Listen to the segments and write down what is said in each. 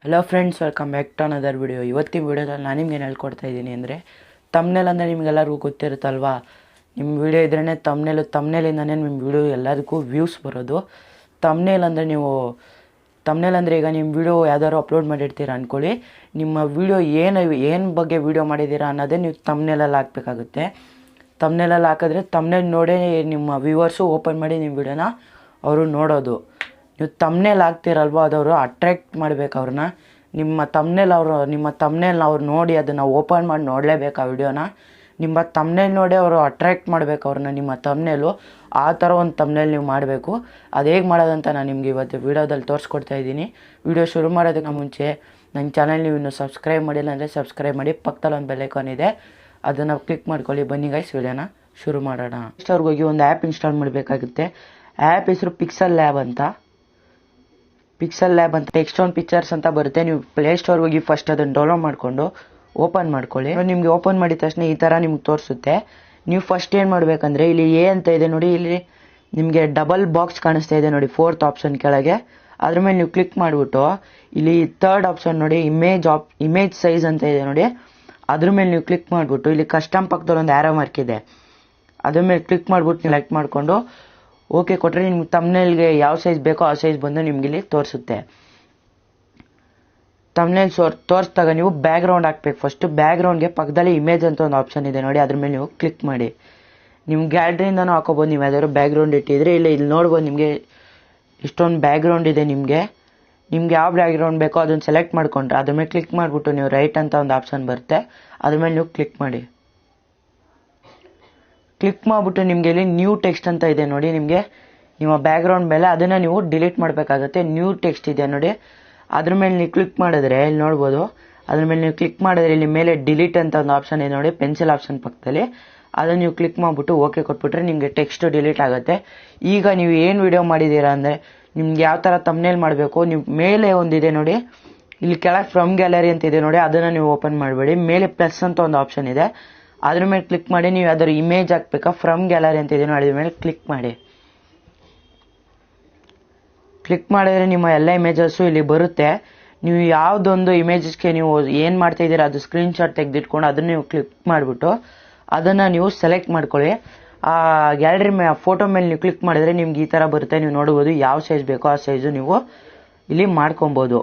Hello friends, welcome back to another video. ಇವತ್ತಿನ ವಿಡಿಯೋದಲ್ಲಿ ನಾನು ನಿಮ್ಗೆ ಏನು ಹೇಳ್ಕೊಡ್ತಾ ಇದ್ದೀನಿ ಅಂದರೆ, ತಮ್ನೇಲ್ ಅಂದರೆ ನಿಮಗೆಲ್ಲರಿಗೂ ಗೊತ್ತಿರುತ್ತಲ್ವಾ. ನಿಮ್ಮ ವಿಡಿಯೋ ಇದ್ರೇ ತಮ್ನೇಲಿಂದನೇ ನಿಮ್ಮ ವಿಡಿಯೋ ಎಲ್ಲದಕ್ಕೂ ವ್ಯೂಸ್ ಬರೋದು. ತಮ್ನೇಲ್ ಅಂದರೆ ಈಗ ನಿಮ್ಮ ವಿಡಿಯೋ ಯಾವ್ದಾದ್ರು ಅಪ್ಲೋಡ್ ಮಾಡಿರ್ತೀರ ಅಂದ್ಕೊಳ್ಳಿ. ನಿಮ್ಮ ವಿಡಿಯೋ ಏನು ಬಗ್ಗೆ ವಿಡಿಯೋ ಮಾಡಿದ್ದೀರಾ ಅನ್ನೋದೇ ನೀವು ತಮ್ನೇಲಲ್ಲಿ ಹಾಕಬೇಕಾಗುತ್ತೆ. ತಮ್ನೇಲಲ್ಲಿ ಹಾಕಿದ್ರೆ ತಮ್ನೇಲ್ ನೋಡೇ ನಿಮ್ಮ ವ್ಯೂವರ್ಸು ಓಪನ್ ಮಾಡಿ ನಿಮ್ಮ ವಿಡಿಯೋನ ಅವರು ನೋಡೋದು. ನೀವು ತಮ್ನೇಲ್ ಹಾಕ್ತಿರಲ್ವ, ಅದವರು ಅಟ್ರ್ಯಾಕ್ಟ್ ಮಾಡಬೇಕು ಅವ್ರನ್ನ. ನಿಮ್ಮ ತಮ್ನೇಲ್ನ ಅವ್ರು ನೋಡಿ ಅದನ್ನು ಓಪನ್ ಮಾಡಿ ನೋಡಲೇಬೇಕು ಆ ವಿಡಿಯೋನ. ನಿಮ್ಮ ತಮ್ನೇಲ್ ನೋಡಿ ಅವರು ಅಟ್ರ್ಯಾಕ್ಟ್ ಮಾಡಬೇಕು ಅವ್ರನ್ನ, ನಿಮ್ಮ ತಮ್ನೇಲು. ಆ ಥರ ಒಂದು ತಮ್ನೇಲ್ ನೀವು ಮಾಡಬೇಕು. ಅದು ಹೇಗೆ ಮಾಡೋದಂತ ನಾನು ನಿಮಗೆ ಇವತ್ತು ವಿಡಿಯೋದಲ್ಲಿ ತೋರಿಸ್ಕೊಡ್ತಾ ಇದ್ದೀನಿ. ವಿಡಿಯೋ ಶುರು ಮಾಡೋದಕ್ಕೆ ಮುಂಚೆ ನನ್ನ ಚಾನಲ್ ನೀವು ಇನ್ನೂ ಸಬ್ಸ್ಕ್ರೈಬ್ ಮಾಡಿಲ್ಲ ಅಂದರೆ ಸಬ್ಸ್ಕ್ರೈಬ್ ಮಾಡಿ. ಪಕ್ಕದಲ್ಲಿ ಒಂದು ಬೆಲ್ ಐಕಾನ್ ಇದೆ, ಅದನ್ನು ಕ್ಲಿಕ್ ಮಾಡ್ಕೊಳ್ಳಿ. ಬನ್ನಿ ಗೈಸ್, ವಿಡಿಯೋನ ಶುರು ಮಾಡೋಣ. ಅವ್ರಿಗೆ ಹೋಗಿ ಒಂದು ಆ್ಯಪ್ ಇನ್ಸ್ಟಾಲ್ ಮಾಡಬೇಕಾಗುತ್ತೆ. ಆ್ಯಪ್ ಹೆಸರು ಪಿಕ್ಸೆಲ್ ಲ್ಯಾಬ್ ಅಂತ ಟೆಕ್ಸ್ಟ್ ಆನ್ ಪಿಕ್ಚರ್ಸ್ ಅಂತ ಬರುತ್ತೆ. ನೀವು ಪ್ಲೇಸ್ಟೋರ್ಗೆ ಹೋಗಿ ಫಸ್ಟ್ ಅದನ್ನು ಡೌನ್ಲೋಡ್ ಮಾಡಿಕೊಂಡು ಓಪನ್ ಮಾಡ್ಕೊಳ್ಳಿ. ನಿಮಗೆ ಓಪನ್ ಮಾಡಿದ ತಕ್ಷಣ ಈ ಥರ ನಿಮ್ಗೆ ತೋರಿಸುತ್ತೆ. ನೀವು ಫಸ್ಟ್ ಏನು ಮಾಡಬೇಕಂದ್ರೆ, ಇಲ್ಲಿ ಎ ಅಂತ ಇದೆ ನೋಡಿ, ಇಲ್ಲಿ ನಿಮಗೆ ಡಬಲ್ ಬಾಕ್ಸ್ ಕಾಣಿಸ್ತಾ ಇದೆ ನೋಡಿ, 4th ಆಪ್ಷನ್ ಕೆಳಗೆ. ಅದ್ರ ಮೇಲೆ ನೀವು ಕ್ಲಿಕ್ ಮಾಡಿಬಿಟ್ಟು ಇಲ್ಲಿ 3rd ಆಪ್ಷನ್ ನೋಡಿ, ಇಮೇಜ್ ಸೈಜ್ ಅಂತ ಇದೆ ನೋಡಿ, ಅದ್ರ ಮೇಲೆ ನೀವು ಕ್ಲಿಕ್ ಮಾಡಿಬಿಟ್ಟು ಇಲ್ಲಿ ಕಸ್ಟಮ್ ಪಕ್ಕದಲ್ಲಿ ಒಂದು ಆರೋ ಮಾರ್ಕ್ ಇದೆ, ಅದ್ರ ಮೇಲೆ ಕ್ಲಿಕ್ ಮಾಡಿಬಿಟ್ಟು ನೀವು ಲೈಕ್ ಮಾಡಿಕೊಂಡು ಓಕೆ ಕೊಟ್ಟರೆ ನಿಮ್ಗೆ ತಮ್ನೇಲ್ಗೆ ಯಾವ ಸೈಜ್ ಬೇಕೋ ಆ ಸೈಜ್ ಬಂದು ನಿಮ್ಗೆ ಇಲ್ಲಿ ತೋರಿಸುತ್ತೆ. ತಮ್ನೇಲ್ ತೋರಿಸಿದಾಗ ನೀವು ಬ್ಯಾಕ್ಗ್ರೌಂಡ್ ಹಾಕ್ಬೇಕು. ಫಸ್ಟು ಬ್ಯಾಕ್ಗ್ರೌಂಡ್ಗೆ ಪಕ್ಕದಲ್ಲಿ ಇಮೇಜ್ ಅಂತ ಒಂದು ಆಪ್ಷನ್ ಇದೆ ನೋಡಿ, ಅದ್ರ ಮೇಲೆ ನೀವು ಕ್ಲಿಕ್ ಮಾಡಿ. ನಿಮ್ಮ ಗ್ಯಾಲರಿಯಿಂದನೂ ಹಾಕೋಬೋದು. ನೀವು ಯಾವ್ದಾದ್ರು ಬ್ಯಾಕ್ಗ್ರೌಂಡ್ ಇಟ್ಟಿದ್ರೆ ಇಲ್ಲಿ ನೋಡ್ಬೋದು, ನಿಮಗೆ ಇಷ್ಟೊಂದು ಬ್ಯಾಕ್ಗ್ರೌಂಡ್ ಇದೆ. ನಿಮಗೆ ಯಾವ ಬ್ಯಾಕ್ಗ್ರೌಂಡ್ ಬೇಕೋ ಅದನ್ನು ಸೆಲೆಕ್ಟ್ ಮಾಡ್ಕೊಂಡ್ರೆ ಅದ್ರ ಮೇಲೆ ಕ್ಲಿಕ್ ಮಾಡಿಬಿಟ್ಟು ನೀವು ರೈಟ್ ಅಂತ ಒಂದು ಆಪ್ಷನ್ ಬರುತ್ತೆ, ಅದ್ರ ಮೇಲೆ ನೀವು ಕ್ಲಿಕ್ ಮಾಡಿ. ಕ್ಲಿಕ್ ಮಾಡಿಬಿಟ್ಟು ನಿಮಗೆ ಇಲ್ಲಿ ನ್ಯೂ ಟೆಕ್ಸ್ಟ್ ಅಂತ ಇದೆ ನೋಡಿ, ನಿಮಗೆ ನಿಮ್ಮ ಬ್ಯಾಕ್ಗ್ರೌಂಡ್ ಮೇಲೆ ಅದನ್ನು ನೀವು ಡಿಲೀಟ್ ಮಾಡಬೇಕಾಗತ್ತೆ. ನ್ಯೂ ಟೆಕ್ಸ್ಟ್ ಇದೆ ನೋಡಿ, ಅದ್ರ ಮೇಲೆ ನೀವು ಕ್ಲಿಕ್ ಮಾಡಿದ್ರೆ ಇಲ್ಲಿ ನೋಡ್ಬೋದು. ಅದ್ರ ಮೇಲೆ ನೀವು ಕ್ಲಿಕ್ ಮಾಡಿದ್ರೆ ಇಲ್ಲಿ ಮೇಲೆ ಡಿಲೀಟ್ ಅಂತ ಒಂದು ಆಪ್ಷನ್ ಇದೆ ನೋಡಿ, ಪೆನ್ಸಿಲ್ ಆಪ್ಷನ್ ಪಕ್ಕದಲ್ಲಿ. ಅದನ್ನು ನೀವು ಕ್ಲಿಕ್ ಮಾಡಿಬಿಟ್ಟು ಓಕೆ ಕೊಟ್ಬಿಟ್ರೆ ನಿಮಗೆ ಟೆಕ್ಸ್ಟ್ ಡಿಲೀಟ್ ಆಗುತ್ತೆ. ಈಗ ನೀವು ಏನು ವಿಡಿಯೋ ಮಾಡಿದ್ದೀರಾ ಅಂದರೆ, ನಿಮ್ಗೆ ಯಾವ ಥರ ತಮ್ನೇಲ್ ಮಾಡಬೇಕು, ನೀವು ಮೇಲೆ ಒಂದಿದೆ ನೋಡಿ, ಇಲ್ಲಿ ಕೆಳಗೆ ಫ್ರಮ್ ಗ್ಯಾಲರಿ ಅಂತ ಇದೆ ನೋಡಿ, ಅದನ್ನು ನೀವು ಓಪನ್ ಮಾಡಬೇಡಿ. ಮೇಲೆ ಪ್ಲಸ್ ಅಂತ ಒಂದು ಆಪ್ಷನ್ ಇದೆ, ಅದ್ರ ಮೇಲೆ ಕ್ಲಿಕ್ ಮಾಡಿ. ನೀವು ಯಾವ್ದಾದ್ರು ಇಮೇಜ್ ಹಾಕ್ಬೇಕಾ, ಫ್ರಮ್ ಗ್ಯಾಲರಿ ಅಂತ ಇದೆ ನೋಡಿ, ಅದ್ರ ಮೇಲೆ ಕ್ಲಿಕ್ ಮಾಡಿ. ಕ್ಲಿಕ್ ಮಾಡಿದ್ರೆ ನಿಮ್ಮ ಎಲ್ಲ ಇಮೇಜಸ್ಸು ಇಲ್ಲಿ ಬರುತ್ತೆ. ನೀವು ಯಾವುದೊಂದು ಇಮೇಜಸ್ಗೆ ನೀವು ಏನು ಮಾಡ್ತಾ ಇದ್ದೀರಾ ಅದು ಸ್ಕ್ರೀನ್ಶಾಟ್ ತೆಗೆದಿಟ್ಕೊಂಡು ಅದನ್ನು ನೀವು ಕ್ಲಿಕ್ ಮಾಡಿಬಿಟ್ಟು ಅದನ್ನು ನೀವು ಸೆಲೆಕ್ಟ್ ಮಾಡ್ಕೊಳ್ಳಿ. ಆ ಗ್ಯಾಲರಿ ಫೋಟೋ ಮೇಲೆ ನೀವು ಕ್ಲಿಕ್ ಮಾಡಿದ್ರೆ ನಿಮ್ಗೆ ಈ ಥರ ಬರುತ್ತೆ. ನೀವು ನೋಡ್ಬೋದು ಯಾವ ಸೈಜ್ ಬೇಕೋ ಆ ಸೈಜು ನೀವು ಇಲ್ಲಿ ಮಾಡ್ಕೊಬೋದು.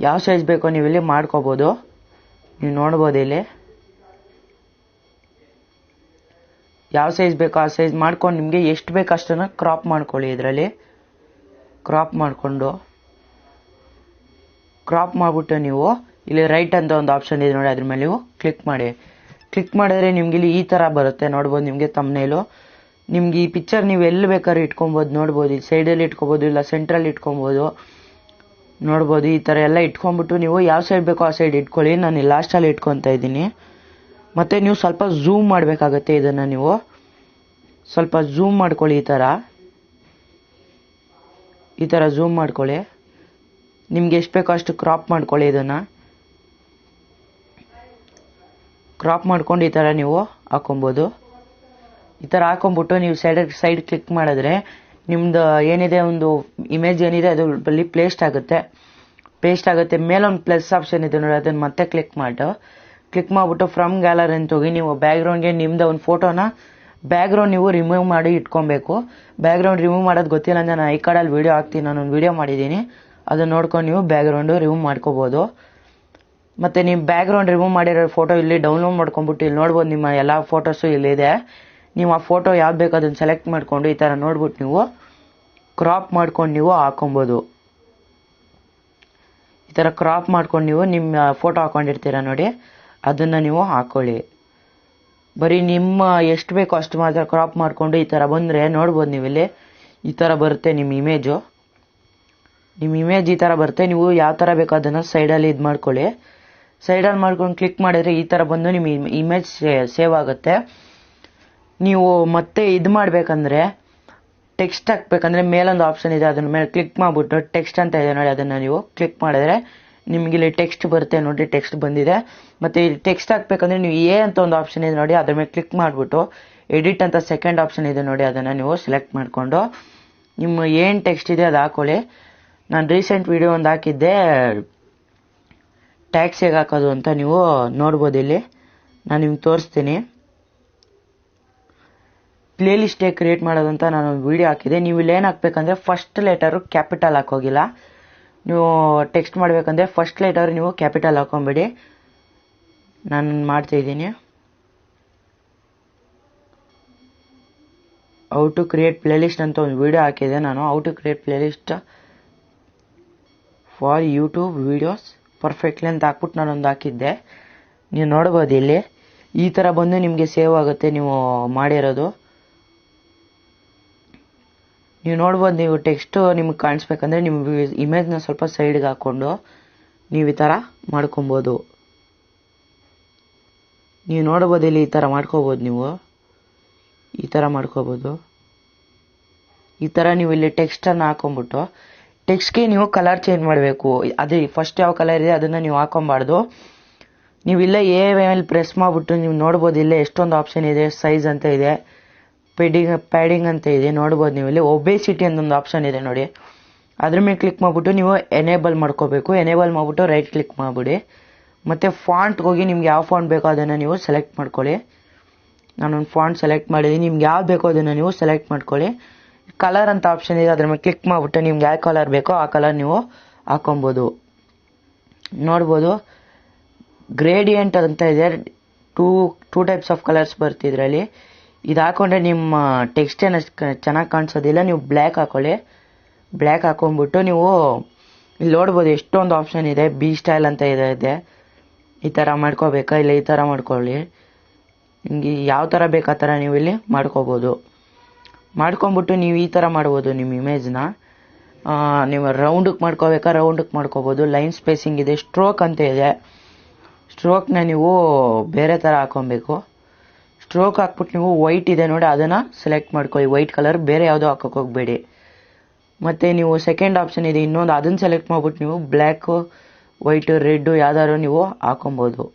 ಯಾವ ಸೈಜ್ ಬೇಕೋ ನೀವು ಇಲ್ಲಿ ಮಾಡ್ಕೋಬೋದು. ನೀವು ನೋಡ್ಬೋದು ಇಲ್ಲಿ ಯಾವ ಸೈಜ್ ಬೇಕೋ ಆ ಸೈಜ್ ಮಾಡ್ಕೊಂಡು ನಿಮಗೆ ಎಷ್ಟು ಬೇಕು ಅಷ್ಟನ್ನು ಕ್ರಾಪ್ ಮಾಡ್ಕೊಳ್ಳಿ. ಇದರಲ್ಲಿ ಕ್ರಾಪ್ ಮಾಡಿಬಿಟ್ಟು ನೀವು ಇಲ್ಲಿ ರೈಟ್ ಅಂತ ಒಂದು ಆಪ್ಷನ್ ಇದೆ ನೋಡಿ, ಅದ್ರ ಮೇಲೆ ನೀವು ಕ್ಲಿಕ್ ಮಾಡಿ. ಕ್ಲಿಕ್ ಮಾಡಿದ್ರೆ ನಿಮ್ಗೆ ಇಲ್ಲಿ ಈ ಥರ ಬರುತ್ತೆ ನೋಡ್ಬೋದು. ನಿಮಗೆ ತಮ್ನೇಲು ನಿಮ್ಗೆ ಈ ಪಿಕ್ಚರ್ ನೀವು ಎಲ್ಲಿ ಬೇಕಾದ್ರೂ ಇಟ್ಕೊಬೋದು ನೋಡ್ಬೋದು. ಈ ಸೈಡಲ್ಲಿ ಇಟ್ಕೊಬೋದು, ಇಲ್ಲ ಸೆಂಟ್ರಲ್ಲಿ ಇಟ್ಕೊಬೋದು ನೋಡ್ಬೋದು. ಈ ಥರ ಎಲ್ಲ ಇಟ್ಕೊಂಡ್ಬಿಟ್ಟು ನೀವು ಯಾವ ಸೈಡ್ ಬೇಕೋ ಆ ಸೈಡ್ ಇಟ್ಕೊಳ್ಳಿ. ನಾನು ಲಾಸ್ಟಲ್ಲಿ ಇಟ್ಕೊತಾ ಇದ್ದೀನಿ. ಮತ್ತು ನೀವು ಸ್ವಲ್ಪ ಝೂಮ್ ಮಾಡಬೇಕಾಗತ್ತೆ. ಇದನ್ನು ನೀವು ಸ್ವಲ್ಪ ಝೂಮ್ ಮಾಡ್ಕೊಳ್ಳಿ. ಈ ಥರ ಝೂಮ್ ಮಾಡ್ಕೊಳ್ಳಿ. ನಿಮ್ಗೆ ಎಷ್ಟು ಬೇಕೋ ಅಷ್ಟು ಕ್ರಾಪ್ ಮಾಡ್ಕೊಳ್ಳಿ. ಇದನ್ನು ಕ್ರಾಪ್ ಮಾಡ್ಕೊಂಡು ಈ ಥರ ನೀವು ಹಾಕೊಬೋದು. ಈ ಥರ ಹಾಕೊಂಡ್ಬಿಟ್ಟು ನೀವು ಸೈಡ್ ಕ್ಲಿಕ್ ಮಾಡಿದ್ರೆ ನಿಮ್ಮದು ಏನಿದೆ ಒಂದು ಇಮೇಜ್ ಏನಿದೆ ಅದು ಅಲ್ಲಿ ಪೇಸ್ಟ್ ಆಗುತ್ತೆ. ಮೇಲೊಂದು ಪ್ಲಸ್ ಆಪ್ಷನ್ ಇದೆ ನೋಡಿ, ಅದನ್ನು ಮತ್ತೆ ಕ್ಲಿಕ್ ಮಾಡಿಬಿಟ್ಟು ಫ್ರಮ್ ಗ್ಯಾಲರಿ ಅಂತ ಹೋಗಿ ನೀವು ಬ್ಯಾಕ್ಗ್ರೌಂಡ್ಗೆ ನಿಮ್ದು ಒಂದು ಫೋಟೋನ ಬ್ಯಾಕ್ಗ್ರೌಂಡ್ ನೀವು ರಿಮೂವ್ ಮಾಡಿ ಇಟ್ಕೊಬೇಕು. ಬ್ಯಾಕ್ಗ್ರೌಂಡ್ ರಿಮೂವ್ ಮಾಡೋದು ಗೊತ್ತಿಲ್ಲ ಅಂದರೆ ನಾನು ಈ ಕಡೆಯಲ್ಲಿ ವೀಡಿಯೋ ಹಾಕ್ತೀನಿ, ನಾನೊಂದು ವೀಡಿಯೋ ಮಾಡಿದ್ದೀನಿ, ಅದನ್ನು ನೋಡ್ಕೊಂಡು ನೀವು ಬ್ಯಾಕ್ಗ್ರೌಂಡು ರಿಮೂವ್ ಮಾಡ್ಕೋಬೋದು. ಮತ್ತು ನೀವು ಬ್ಯಾಕ್ಗ್ರೌಂಡ್ ರಿಮೂವ್ ಮಾಡಿರೋ ಫೋಟೋ ಇಲ್ಲಿ ಡೌನ್ಲೋಡ್ ಮಾಡ್ಕೊಂಡ್ಬಿಟ್ಟು ಇಲ್ಲಿ ನೋಡ್ಬೋದು. ನಿಮ್ಮ ಎಲ್ಲ ಫೋಟೋಸು ಇಲ್ಲಿದೆ. ನೀವು ಆ ಫೋಟೋ ಯಾವ್ದು ಬೇಕು ಅದನ್ನು ಸೆಲೆಕ್ಟ್ ಮಾಡಿಕೊಂಡು ಈ ಥರ ನೋಡ್ಬಿಟ್ಟು ನೀವು ಕ್ರಾಪ್ ಮಾಡ್ಕೊಂಡು ನೀವು ಹಾಕೊಬೋದು. ಈ ಥರ ಕ್ರಾಪ್ ಮಾಡ್ಕೊಂಡು ನೀವು ನಿಮ್ಮ ಫೋಟೋ ಹಾಕೊಂಡಿರ್ತೀರ ನೋಡಿ, ಅದನ್ನು ನೀವು ಹಾಕ್ಕೊಳ್ಳಿ. ಬರೀ ನಿಮ್ಮ ಎಷ್ಟು ಬೇಕೋ ಅಷ್ಟು ಮಾತ್ರ ಕ್ರಾಪ್ ಮಾಡಿಕೊಂಡು ಈ ಥರ ಬಂದರೆ ನೋಡ್ಬೋದು. ನೀವು ಇಲ್ಲಿ ಈ ಥರ ಬರುತ್ತೆ ನಿಮ್ಮ ಇಮೇಜ್ ಈ ಥರ ಬರುತ್ತೆ. ನೀವು ಯಾವ ಥರ ಬೇಕೋ ಅದನ್ನು ಸೈಡಲ್ಲಿ ಇದು ಮಾಡ್ಕೊಳ್ಳಿ. ಸೈಡಲ್ಲಿ ಮಾಡ್ಕೊಂಡು ಕ್ಲಿಕ್ ಮಾಡಿದರೆ ಈ ಥರ ಬಂದು ನಿಮ್ಮ ಇಮೇಜ್ ಸೇವ್ ಆಗುತ್ತೆ. ನೀವು ಮತ್ತೆ ಇದು ಮಾಡಬೇಕಂದ್ರೆ ಟೆಕ್ಸ್ಟ್ ಹಾಕ್ಬೇಕಂದ್ರೆ ಮೇಲೊಂದು ಆಪ್ಷನ್ ಇದೆ, ಅದನ್ನ ಮೇಲೆ ಕ್ಲಿಕ್ ಮಾಡಿಬಿಟ್ಟು ಟೆಕ್ಸ್ಟ್ ಅಂತ ಇದೆ ನೋಡಿ, ಅದನ್ನು ನೀವು ಕ್ಲಿಕ್ ಮಾಡಿದ್ರೆ ನಿಮ್ಗೆ ಇಲ್ಲಿ ಟೆಕ್ಸ್ಟ್ ಬರುತ್ತೆ ನೋಡಿ. ಟೆಕ್ಸ್ಟ್ ಬಂದಿದೆ. ಮತ್ತು ಇಲ್ಲಿ ಟೆಕ್ಸ್ಟ್ ಹಾಕ್ಬೇಕಂದ್ರೆ ನೀವು ಎ ಅಂತ ಒಂದು ಆಪ್ಷನ್ ಇದೆ ನೋಡಿ, ಅದ್ರ ಮೇಲೆ ಕ್ಲಿಕ್ ಮಾಡಿಬಿಟ್ಟು ಎಡಿಟ್ ಅಂತ ಸೆಕೆಂಡ್ ಆಪ್ಷನ್ ಇದೆ ನೋಡಿ, ಅದನ್ನು ನೀವು ಸೆಲೆಕ್ಟ್ ಮಾಡಿಕೊಂಡು ನಿಮ್ಮ ಏನು ಟೆಕ್ಸ್ಟ್ ಇದೆ ಅದು ಹಾಕೊಳ್ಳಿ. ನಾನು ರೀಸೆಂಟ್ ವಿಡಿಯೋ ಒಂದು ಹಾಕಿದ್ದೆ ಟ್ಯಾಕ್ಸ್ ಹೇಗೆ ಹಾಕೋದು ಅಂತ, ನೀವು ನೋಡ್ಬೋದು. ಇಲ್ಲಿ ನಾನು ನಿಮ್ಗೆ ತೋರಿಸ್ತೀನಿ. ಪ್ಲೇ ಲಿಸ್ಟ್ ಹೇಗೆ ಕ್ರಿಯೇಟ್ ಮಾಡೋದಂತ ನಾನು ವಿಡಿಯೋ ಹಾಕಿದೆ. ನೀವು ಇಲ್ಲಿ ಏನು ಹಾಕ್ಬೇಕಂದ್ರೆ ಫಸ್ಟ್ ಲೆಟರು ಕ್ಯಾಪಿಟಲ್ ಹಾಕೋಗಿಲ್ಲ. ನೀವು ಟೆಕ್ಸ್ಟ್ ಮಾಡಬೇಕಂದ್ರೆ ಫಸ್ಟ್ ಲೆಟರ್ ನೀವು ಕ್ಯಾಪಿಟಲ್ ಹಾಕೊಂಬೇಡಿ. ನಾನು ಮಾಡ್ತಾಯಿದ್ದೀನಿ. How to create playlist ಅಂತ ಒಂದು ವಿಡಿಯೋ ಹಾಕಿದೆ ನಾನು. How to create playlist for YouTube videos perfectly ಅಂತ ಹಾಕ್ಬಿಟ್ಟು ನಾನೊಂದು ಹಾಕಿದ್ದೆ. ನೀವು ನೋಡ್ಬೋದು ಇಲ್ಲಿ ಈ ಥರ ಬಂದು ನಿಮಗೆ ಸೇವ್ ಆಗುತ್ತೆ ನೀವು ಮಾಡಿರೋದು. ನೀವು ನೋಡ್ಬೋದು. ನೀವು ಟೆಕ್ಸ್ಟು ನಿಮ್ಗೆ ಕಾಣಿಸ್ಬೇಕಂದ್ರೆ ನಿಮ್ಮ ಇಮೇಜ್ನ ಸ್ವಲ್ಪ ಸೈಡ್ಗೆ ಹಾಕ್ಕೊಂಡು ನೀವು ಈ ಥರ ಮಾಡ್ಕೊಬೋದು. ನೀವು ನೋಡ್ಬೋದು ಇಲ್ಲಿ ಈ ಥರ ಮಾಡ್ಕೋಬೋದು. ನೀವು ಈ ಥರ ಮಾಡ್ಕೋಬೋದು. ಈ ಥರ ನೀವು ಇಲ್ಲಿ ಟೆಕ್ಸ್ಟನ್ನು ಹಾಕೊಂಬಿಟ್ಟು ಟೆಕ್ಸ್ಟ್ಗೆ ನೀವು ಕಲರ್ ಚೇಂಜ್ ಮಾಡಬೇಕು. ಅದೇ ಫಸ್ಟ್ ಯಾವ ಕಲರ್ ಇದೆ ಅದನ್ನು ನೀವು ಹಾಕೊಬಾರ್ದು. ನೀವು ಇಲ್ಲೇ ಮೇಲೆ ಪ್ರೆಸ್ ಮಾಡಿಬಿಟ್ಟು ನೀವು ನೋಡ್ಬೋದು ಇಲ್ಲೇ ಎಷ್ಟೊಂದು ಆಪ್ಷನ್ ಇದೆ. ಸೈಜ್ ಅಂತ ಇದೆ, ಪ್ಯಾಡಿಂಗ್ ಅಂತ ಇದೆ. ನೋಡ್ಬೋದು ನೀವು ಇಲ್ಲಿ ಒಬೇಸಿಟಿ ಅಂತ ಒಂದು ಆಪ್ಷನ್ ಇದೆ ನೋಡಿ. ಅದ್ರ ಮೇಲೆ ಕ್ಲಿಕ್ ಮಾಡಿಬಿಟ್ಟು ನೀವು ಎನೇಬಲ್ ಮಾಡ್ಕೋಬೇಕು. ಎನೇಬಲ್ ಮಾಡಿಬಿಟ್ಟು ರೈಟ್ ಕ್ಲಿಕ್ ಮಾಡಿಬಿಡಿ. ಮತ್ತು ಫಾಂಟ್ಗೆ ಹೋಗಿ ನಿಮ್ಗೆ ಯಾವ ಫಾಂಟ್ ಬೇಕೋ ಅದನ್ನು ನೀವು ಸೆಲೆಕ್ಟ್ ಮಾಡ್ಕೊಳ್ಳಿ. ನಾನೊಂದು ಫಾಂಟ್ ಸೆಲೆಕ್ಟ್ ಮಾಡಿದ್ದೀನಿ. ನಿಮ್ಗೆ ಯಾವ್ದು ಬೇಕೋ ಅದನ್ನು ನೀವು ಸೆಲೆಕ್ಟ್ ಮಾಡ್ಕೊಳ್ಳಿ. ಕಲರ್ ಅಂತ ಆಪ್ಷನ್ ಇದೆ, ಅದ್ರ ಮೇಲೆ ಕ್ಲಿಕ್ ಮಾಡಿಬಿಟ್ಟು ನಿಮ್ಗೆ ಯಾವ ಕಲರ್ ಬೇಕೋ ಆ ಕಲರ್ ನೀವು ಹಾಕೊಬೋದು. ನೋಡ್ಬೋದು ಗ್ರೇಡಿಯಂಟ್ ಅಂತ ಇದೆ. ಟೂ ಟೈಪ್ಸ್ ಆಫ್ ಕಲರ್ಸ್ ಬರ್ತಿದ್ರಲ್ಲಿ. ಇದು ಹಾಕೊಂಡ್ರೆ ನಿಮ್ಮ ಟೆಕ್ಸ್ಟ್ ಏನು ಚೆನ್ನಾಗಿ ಕಾಣಿಸೋದಿಲ್ಲ. ನೀವು ಬ್ಲ್ಯಾಕ್ ಹಾಕೊಳ್ಳಿ. ಬ್ಲ್ಯಾಕ್ ಹಾಕೊಂಡ್ಬಿಟ್ಟು ನೀವು ಇಲ್ಲಿ ನೋಡ್ಬೋದು ಎಷ್ಟೊಂದು ಆಪ್ಷನ್ ಇದೆ. ಬಿ ಸ್ಟೈಲ್ ಅಂತ ಇದೆ. ಈ ಥರ ಮಾಡ್ಕೋಬೇಕಾ ಇಲ್ಲ ಈ ಥರ ಮಾಡ್ಕೊಳ್ಳಿ. ನಿಮಗೆ ಯಾವ ಥರ ಬೇಕು ಆ ಥರ ನೀವು ಇಲ್ಲಿ ಮಾಡ್ಕೋಬೋದು. ಮಾಡ್ಕೊಂಬಿಟ್ಟು ನೀವು ಈ ಥರ ಮಾಡ್ಬೋದು. ನಿಮ್ಮ ಇಮೇಜ್ನ ನೀವು ರೌಂಡಕ್ಕೆ ಮಾಡ್ಕೋಬೇಕಾ ರೌಂಡಕ್ಕೆ ಮಾಡ್ಕೋಬೋದು. ಲೈನ್ ಸ್ಪೇಸಿಂಗ್ ಇದೆ. ಸ್ಟ್ರೋಕ್ ಅಂತ ಇದೆ. ಸ್ಟ್ರೋಕ್ನ ನೀವು ಬೇರೆ ಥರ ಹಾಕೊಬೇಕು. ಸ್ಟ್ರೋಕ್ ಹಾಕ್ಬಿಟ್ಟು ನೀವು ವೈಟ್ ಇದೆ ನೋಡಿ ಅದನ್ನು ಸೆಲೆಕ್ಟ್ ಮಾಡ್ಕೊಳ್ಳಿ. ವೈಟ್ ಕಲರ್, ಬೇರೆ ಯಾವುದೋ ಹಾಕೋಕೆ ಹೋಗಬೇಡಿ. ಮತ್ತು ನೀವು ಸೆಕೆಂಡ್ ಆಪ್ಷನ್ ಇದೆ ಇನ್ನೊಂದು, ಅದನ್ನು ಸೆಲೆಕ್ಟ್ ಮಾಡ್ಬಿಟ್ಟು ನೀವು ಬ್ಲ್ಯಾಕು, ವೈಟು, ರೆಡ್ಡು ಯಾವ್ದಾದ್ರು ನೀವು ಹಾಕೊಬೋದು.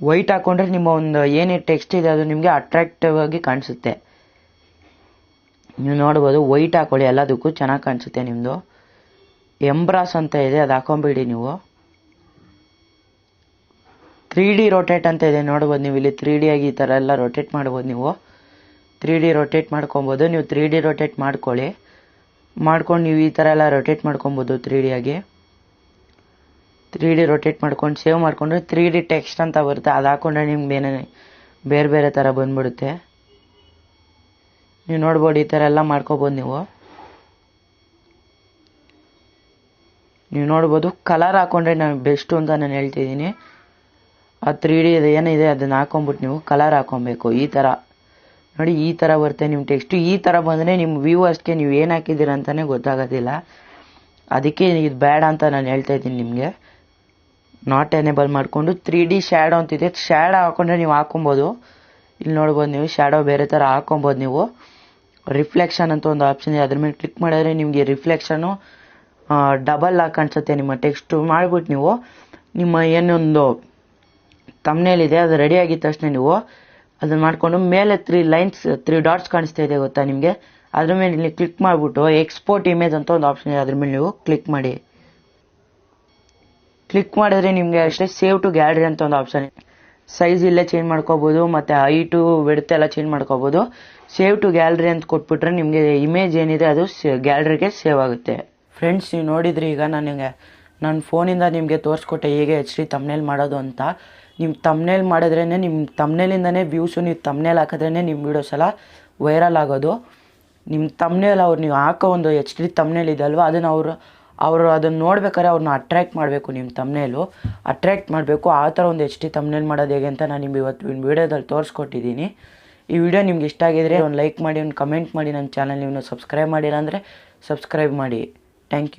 ವೈಟ್ ಹಾಕೊಂಡ್ರೆ ನಿಮ್ಮ ಒಂದು ಏನೇ ಟೆಕ್ಸ್ಟ್ ಇದೆ ಅದು ನಿಮಗೆ ಅಟ್ರಾಕ್ಟಿವ್ ಆಗಿ ಕಾಣಿಸುತ್ತೆ. ನೀವು ನೋಡ್ಬೋದು ವೈಟ್ ಹಾಕೊಳ್ಳಿ, ಎಲ್ಲದಕ್ಕೂ ಚೆನ್ನಾಗಿ ಕಾಣಿಸುತ್ತೆ ನಿಮ್ಮದು. ಎಂಬ್ರಾಸ್ ಅಂತ ಇದೆ, ಅದು ಹಾಕೊಂಬಿಡಿ ನೀವು. 3D ರೊಟೇಟ್ ಅಂತ ಇದೆ ನೋಡ್ಬೋದು ನೀವು. ಇಲ್ಲಿ 3D ಆಗಿ ಈ ಥರ ಎಲ್ಲ ರೊಟೇಟ್ ಮಾಡ್ಬೋದು. ನೀವು 3D ರೊಟೇಟ್ ಮಾಡ್ಕೊಬೋದು. ನೀವು 3D ರೊಟೇಟ್ ಮಾಡ್ಕೊಳ್ಳಿ. ಮಾಡ್ಕೊಂಡು ನೀವು ಈ ಥರ ಎಲ್ಲ ರೊಟೇಟ್ ಮಾಡ್ಕೊಬೋದು 3D ಆಗಿ. 3D ರೊಟೇಟ್ ಮಾಡ್ಕೊಂಡು ಸೇವ್ ಮಾಡಿಕೊಂಡ್ರೆ 3D ಟೆಕ್ಸ್ಟ್ ಅಂತ ಬರುತ್ತೆ. ಅದು ಹಾಕೊಂಡ್ರೆ ನಿಮ್ಗೆ ಬೇರೆ ಬೇರೆ ಥರ ಬಂದ್ಬಿಡುತ್ತೆ. ನೀವು ನೋಡ್ಬೋದು ಈ ಥರ ಎಲ್ಲ ಮಾಡ್ಕೋಬೋದು ನೀವು. ನೋಡ್ಬೋದು ಕಲರ್ ಹಾಕೊಂಡ್ರೆ ನಾನು ಬೆಸ್ಟು ಅಂತ ನಾನು ಹೇಳ್ತಿದ್ದೀನಿ. ಆ 3D ಏನಿದೆ ಅದನ್ನು ಹಾಕೊಂಬಿಟ್ಟು ನೀವು ಕಲರ್ ಹಾಕೊಬೇಕು. ಈ ಥರ ನೋಡಿ, ಈ ಥರ ಬರುತ್ತೆ ನಿಮ್ಮ ಟೆಕ್ಸ್ಟು. ಈ ಥರ ಬಂದರೆ ನಿಮ್ಮ ವ್ಯೂವರ್ಸ್ಗೆ ನೀವು ಏನು ಹಾಕಿದ್ದೀರ ಅಂತಲೇ ಗೊತ್ತಾಗೋದಿಲ್ಲ. ಅದಕ್ಕೆ ಇದು ಬೇಡ ಅಂತ ನಾನು ಹೇಳ್ತಾ ಇದ್ದೀನಿ ನಿಮಗೆ. ನಾಟ್ ಎನೇಬಲ್ ಮಾಡಿಕೊಂಡು 3D ಶ್ಯಾಡೋ ಅಂತಿದೆ. ಶ್ಯಾಡೋ ಹಾಕೊಂಡ್ರೆ ನೀವು ಹಾಕೊಬೋದು. ಇಲ್ಲಿ ನೋಡ್ಬೋದು ನೀವು ಶ್ಯಾಡೋ ಬೇರೆ ಥರ ಹಾಕೊಬೋದು. ನೀವು ರಿಫ್ಲೆಕ್ಷನ್ ಅಂತ ಒಂದು ಆಪ್ಷನ್ ಇದೆ, ಅದ್ರ ಮೇಲೆ ಕ್ಲಿಕ್ ಮಾಡಿದ್ರೆ ನಿಮಗೆ ರಿಫ್ಲೆಕ್ಷನು ಡಬಲ್ ಆಗಿ ಕಾಣಿಸುತ್ತೆ ನಿಮ್ಮ ಟೆಕ್ಸ್ಟು. ಮಾಡಿಬಿಟ್ಟು ನೀವು ನಿಮ್ಮ ಏನೊಂದು ತಮ್ನೇಲ್ ಇದೆ ಅದು ರೆಡಿ ಆಗಿದ ತಕ್ಷಣ ನೀವು ಅದನ್ನು ಮಾಡಿಕೊಂಡು ಮೇಲೆ 3 ಡಾಟ್ಸ್ ಕಾಣಿಸ್ತಾ ಇದೆ ಗೊತ್ತಾ ನಿಮಗೆ, ಅದ್ರ ಮೇಲೆ ಇಲ್ಲಿ ಕ್ಲಿಕ್ ಮಾಡಿಬಿಟ್ಟು ಎಕ್ಸ್ಪೋರ್ಟ್ ಇಮೇಜ್ ಅಂತ ಒಂದು ಆಪ್ಷನ್ ಇದೆ, ಅದ್ರ ಮೇಲೆ ನೀವು ಕ್ಲಿಕ್ ಮಾಡಿ. ಕ್ಲಿಕ್ ಮಾಡಿದ್ರೆ ನಿಮಗೆ ಅಷ್ಟೇ ಸೇವ್ ಟು ಗ್ಯಾಲರಿ ಅಂತ ಒಂದು ಆಪ್ಷನ್ ಇದೆ. ಸೈಜ್ ಇಲ್ಲೇ ಚೇಂಜ್ ಮಾಡ್ಕೋಬೋದು ಮತ್ತು ಹೈಟು ವಿಡ್ತ್ ಎಲ್ಲ ಚೇಂಜ್ ಮಾಡ್ಕೋಬೋದು. ಸೇವ್ ಟು ಗ್ಯಾಲರಿ ಅಂತ ಕೊಟ್ಬಿಟ್ರೆ ನಿಮಗೆ ಇಮೇಜ್ ಏನಿದೆ ಅದು ಗ್ಯಾಲರಿಗೆ ಸೇವ್ ಆಗುತ್ತೆ. ಫ್ರೆಂಡ್ಸ್, ನೀವು ನೋಡಿದ್ರಿ ಈಗ ನನ್ನ ಫೋನಿಂದ ನಿಮಗೆ ತೋರಿಸ್ಕೊಟ್ಟೆ ಹೇಗೆ HD ತಮ್ನೇಲ್ ಮಾಡೋದು ಅಂತ. ನಿಮ್ಮ ತಮ್ನೇಲ್ ಮಾಡಿದ್ರೇ ನಿಮ್ಮ ತಮ್ನೇಲಿಂದನೇ ವ್ಯೂಸು, ನೀವು ತಮ್ನೇಲ್ ಹಾಕಿದ್ರೇ ನಿಮ್ಮ ವೀಡಿಯೋಸ್ ಎಲ್ಲ ವೈರಲ್ ಆಗೋದು. ನಿಮ್ಮ ತಮ್ನೇಲ್ ನೀವು ಹಾಕೋ ಒಂದು HD ತಮ್ನೇಲ್ ಇದೆ ಅಲ್ವಾ, ಅದನ್ನು ಅವರು ಅದನ್ನು ನೋಡ್ಬೇಕಾದ್ರೆ ಅವ್ರನ್ನ ಅಟ್ರ್ಯಾಕ್ಟ್ ಮಾಡಬೇಕು. ನಿಮ್ಮ ತಮ್ನೇಲು ಅಟ್ರ್ಯಾಕ್ಟ್ ಮಾಡಬೇಕು. ಆ ಥರ ಒಂದು HD ತಮ್ನೇಲ್ ಮಾಡೋದು ಹೇಗೆ ಅಂತ ನಾನು ನಿಮ್ಗೆ ಇವತ್ತು ವೀಡಿಯೋದಲ್ಲಿ ತೋರಿಸ್ಕೊಟ್ಟಿದ್ದೀನಿ. ಈ ವಿಡಿಯೋ ನಿಮ್ಗೆ ಇಷ್ಟ ಆಗಿದ್ರೆ ಒಂದು ಲೈಕ್ ಮಾಡಿ, ಒಂದು ಕಮೆಂಟ್ ಮಾಡಿ. ನನ್ನ ಚಾನಲ್ ನೀವು ಸಬ್ಸ್ಕ್ರೈಬ್ ಮಾಡಿಲ್ಲ ಅಂದರೆ ಸಬ್ಸ್ಕ್ರೈಬ್ ಮಾಡಿ. Thank you.